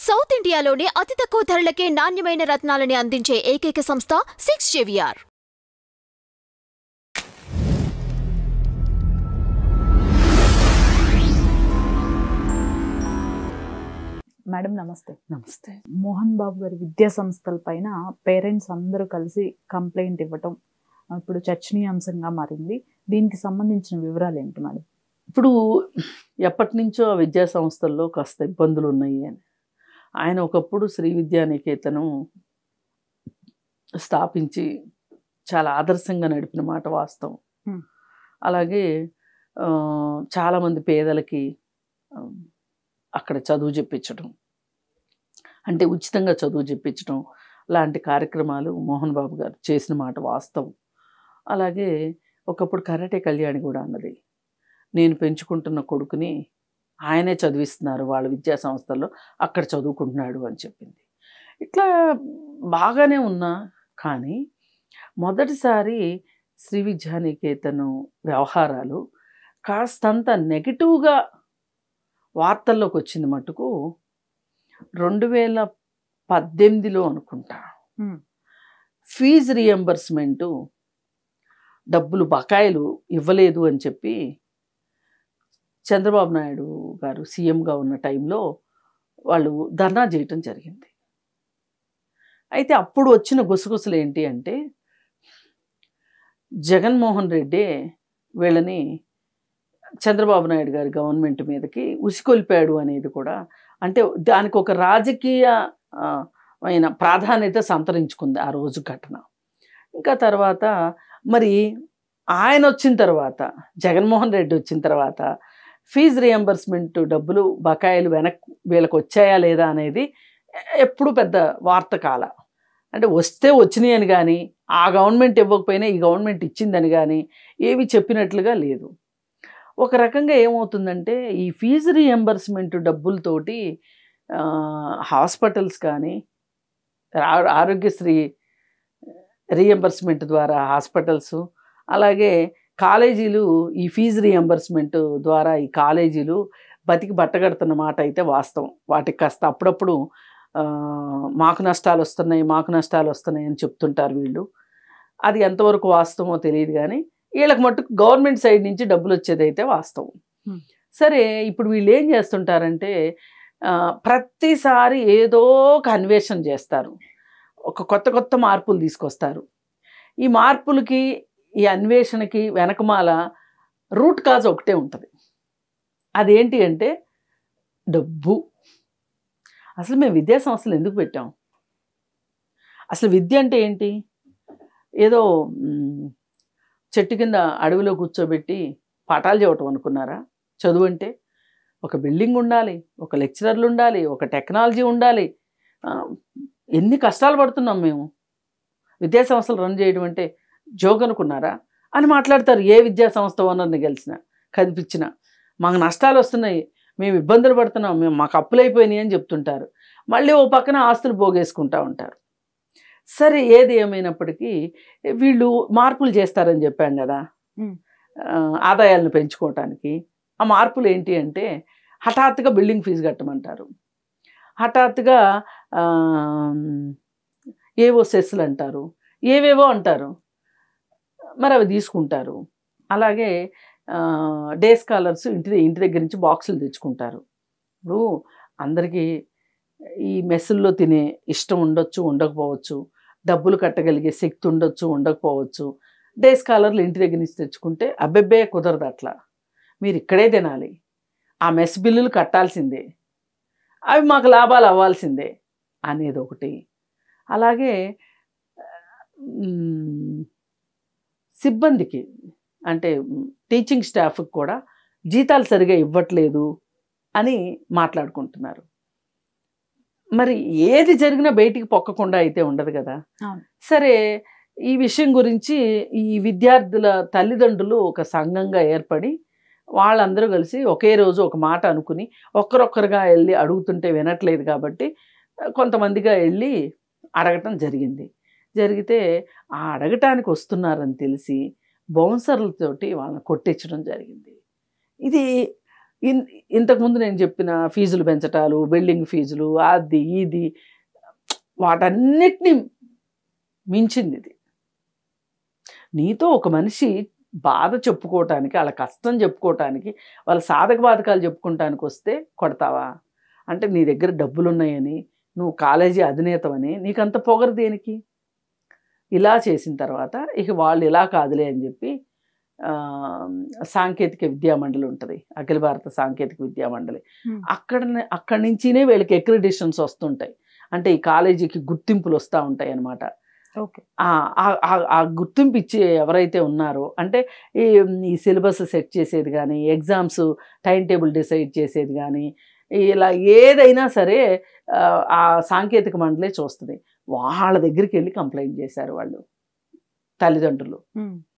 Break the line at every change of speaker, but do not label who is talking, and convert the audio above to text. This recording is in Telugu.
సౌత్ ఇండియాలోనే అతి తక్కువ ధరలకే నాణ్యమైన రత్నాలని అందించే ఏకైక సంస్థ 6 JVR.
మేడం నమస్తే.
నమస్తే.
మోహన్ బాబు గారి విద్యా సంస్థల పైన పేరెంట్స్ అందరూ కలిసి కంప్లైంట్ ఇవ్వటం ఇప్పుడు చర్చనీయాంశంగా మారింది. దీనికి సంబంధించిన వివరాలు ఏంటి మేడం?
ఇప్పుడు ఎప్పటి నుంచో ఆ విద్యా సంస్థల్లో కాస్త ఇబ్బందులు ఉన్నాయి అని ఆయన ఒకప్పుడు శ్రీ విద్యానికేతనం స్థాపించి చాలా ఆదర్శంగా నడిపిన మాట వాస్తవం. అలాగే చాలామంది పేదలకి అక్కడ చదువు చెప్పించడం, అంటే ఉచితంగా చదువు చెప్పించడం లాంటి కార్యక్రమాలు మోహన్ బాబు గారు చేసిన మాట వాస్తవం. అలాగే ఒకప్పుడు కరాటే కళ్యాణి కూడా అన్నది, నేను పెంచుకుంటున్న కొడుకుని ఆయనే చదివిస్తున్నారు వాళ్ళ విద్యా సంస్థల్లో, అక్కడ చదువుకుంటున్నాడు అని చెప్పింది. ఇట్లా బాగానే ఉన్నా కానీ మొదటిసారి శ్రీ విద్యానికేతనం వ్యవహారాలు కాస్తంత నెగిటివ్గా వార్తల్లోకి వచ్చింది మటుకు 2018లో అనుకుంటా. ఫీజు రీఎంబర్స్మెంటు డబ్బులు బకాయిలు ఇవ్వలేదు అని చెప్పి చంద్రబాబు నాయుడు గారు సీఎంగా ఉన్న టైంలో వాళ్ళు ధర్నా చేయటం జరిగింది. అయితే అప్పుడు వచ్చిన గుసగుసలు ఏంటి అంటే, జగన్మోహన్ రెడ్డి వీళ్ళని చంద్రబాబు నాయుడు గారి గవర్నమెంట్ మీదకి ఉసికొల్పాడు అనేది కూడా, అంటే దానికి ఒక రాజకీయ అయిన ప్రాధాన్యత సంతరించుకుంది ఆ రోజు ఘటన. ఇంకా తర్వాత మరి ఆయన వచ్చిన తర్వాత, జగన్మోహన్ రెడ్డి వచ్చిన తర్వాత ఫీజు రియంబర్స్మెంట్ డబ్బులు బకాయిలు వీళ్ళకి వచ్చాయా లేదా అనేది ఎప్పుడు పెద్ద వార్త కాల. అంటే వస్తే వచ్చినాయి అని కానీ, ఆ గవర్నమెంట్ ఇవ్వకపోయినా ఈ గవర్నమెంట్ ఇచ్చిందని కానీ ఏవి చెప్పినట్లుగా లేదు. ఒక రకంగా ఏమవుతుందంటే, ఈ ఫీజు రీఎంబర్స్మెంట్ డబ్బులతోటి హాస్పిటల్స్ కానీ, ఆరోగ్యశ్రీ రీఎంబర్స్మెంట్ ద్వారా హాస్పిటల్స్, అలాగే కాలేజీలు ఈ ఫీజు రీఎంబర్స్మెంట్ ద్వారా ఈ కాలేజీలు బతికి బట్టగడుతున్న మాట అయితే వాస్తవం. వాటికి కాస్త అప్పుడప్పుడు మాకు నష్టాలు వస్తున్నాయి అని చెప్తుంటారు వీళ్ళు. అది ఎంతవరకు వాస్తవమో తెలియదు కానీ వీళ్ళకి మట్టుకు గవర్నమెంట్ సైడ్ నుంచి డబ్బులు వచ్చేదైతే వాస్తవం. సరే, ఇప్పుడు వీళ్ళు ఏం చేస్తుంటారంటే, ప్రతిసారి ఏదో ఒక అన్వేషణ చేస్తారు, ఒక కొత్త మార్పులు తీసుకొస్తారు. ఈ మార్పులకి ఈ అన్వేషణకి వెనకమాల రూట్ కాజ్ ఒకటే ఉంటుంది. అదేంటి అంటే డబ్బు. అసలు మేము విద్యా సంస్థలు ఎందుకు పెట్టాం? అసలు విద్య అంటే ఏంటి? ఏదో చెట్టు కింద అడవిలో కూర్చోబెట్టి పాఠాలు చెప్పటం అనుకున్నారా? చదువు అంటే ఒక బిల్డింగ్ ఉండాలి, ఒక లెక్చరర్లు ఉండాలి, ఒక టెక్నాలజీ ఉండాలి. ఎన్ని కష్టాలు పడుతున్నాం మేము. విద్యా సంస్థలు రన్ చేయడం అంటే జోక్ అనుకున్నారా అని మాట్లాడతారు. ఏ విద్యా సంస్థ ఓనర్ని కనిపించినా మాకు నష్టాలు వస్తున్నాయి, మేము ఇబ్బందులు పడుతున్నాం, మాకు అప్పులు అయిపోయినాయి అని చెప్తుంటారు. మళ్ళీ ఓ పక్కన ఆస్తులు పోగేసుకుంటూ ఉంటారు. సరే, ఏది ఏమైనప్పటికీ వీళ్ళు మార్పులు చేస్తారని చెప్పాం కదా, ఆదాయాలను పెంచుకోవటానికి. ఆ మార్పులు ఏంటి అంటే, హఠాత్తుగా బిల్డింగ్ ఫీజు కట్టమంటారు, హఠాత్తుగా ఏవో సెస్లు అంటారు, ఏవేవో అంటారు, మరి అవి తీసుకుంటారు. అలాగే డే స్కాలర్స్ ఇంటి దగ్గర నుంచి బాక్సులు తెచ్చుకుంటారు. ఇప్పుడు అందరికీ ఈ మెస్సుల్లో తినే ఇష్టం ఉండొచ్చు, ఉండకపోవచ్చు, డబ్బులు కట్టగలిగే శక్తి ఉండొచ్చు, ఉండకపోవచ్చు. డే స్కాలర్లు ఇంటి దగ్గర నుంచి తెచ్చుకుంటే అబ్బెబ్బే కుదరదు, అట్లా మీరు ఇక్కడే తినాలి, ఆ మెస్ బిల్లులు కట్టాల్సిందే, అవి మాకు లాభాలు అవ్వాల్సిందే అనేది ఒకటి. అలాగే సిబ్బందికి, అంటే టీచింగ్ స్టాఫ్కి కూడా జీతాలు సరిగా ఇవ్వట్లేదు అని మాట్లాడుకుంటున్నారు. మరి ఏది జరిగినా బయటికి పొక్కకుండా అయితే ఉండదు కదా. సరే, ఈ విషయం గురించి ఈ విద్యార్థుల తల్లిదండ్రులు ఒక సంఘంగా ఏర్పడి వాళ్ళందరూ కలిసి ఒకే రోజు ఒక మాట అనుకుని ఒక్కరొక్కరుగా వెళ్ళి అడుగుతుంటే వినట్లేదు కాబట్టి కొంతమందిగా వెళ్ళి అడగటం జరిగితే ఆ అడగటానికి వస్తున్నారని తెలిసి బౌన్సర్లతోటి వాళ్ళని కొట్టించడం జరిగింది. ఇది ఇంతకుముందు నేను చెప్పిన ఫీజులు పెంచటాలు, బిల్డింగ్ ఫీజులు, అది ఇది వాటన్నిటినీ మించింది ఇది. నీతో ఒక మనిషి బాధ చెప్పుకోవటానికి, వాళ్ళ కష్టం చెప్పుకోవటానికి, వాళ్ళ సాధక బాధకాలు చెప్పుకోవటానికి వస్తే కొడతావా? అంటే నీ దగ్గర డబ్బులు ఉన్నాయని, నువ్వు కాలేజీ అధినేతమని నీకంత పొగరు దేనికి? ఇలా చేసిన తర్వాత ఇక వాళ్ళు ఇలా కాదులే అని చెప్పి సాంకేతిక విద్యామండలి ఉంటుంది, అఖిల భారత సాంకేతిక విద్యామండలి. అక్కడి నుంచినే వీళ్ళకి అక్రిడిషన్స్ వస్తుంటాయి. అంటే ఈ కాలేజీకి గుర్తింపులు వస్తూ ఉంటాయి అన్నమాట. ఆ గుర్తింపు ఇచ్చే ఎవరైతే ఉన్నారో, అంటే ఈ సిలబస్ సెట్ చేసేది కానీ, ఎగ్జామ్స్ టైం టేబుల్ డిసైడ్ చేసేది కానీ, ఇలా ఏదైనా సరే ఆ సాంకేతిక మండలే చూస్తుంది. వాళ్ళ దగ్గరికి వెళ్ళి కంప్లైంట్ చేశారు వాళ్ళు తల్లిదండ్రులు.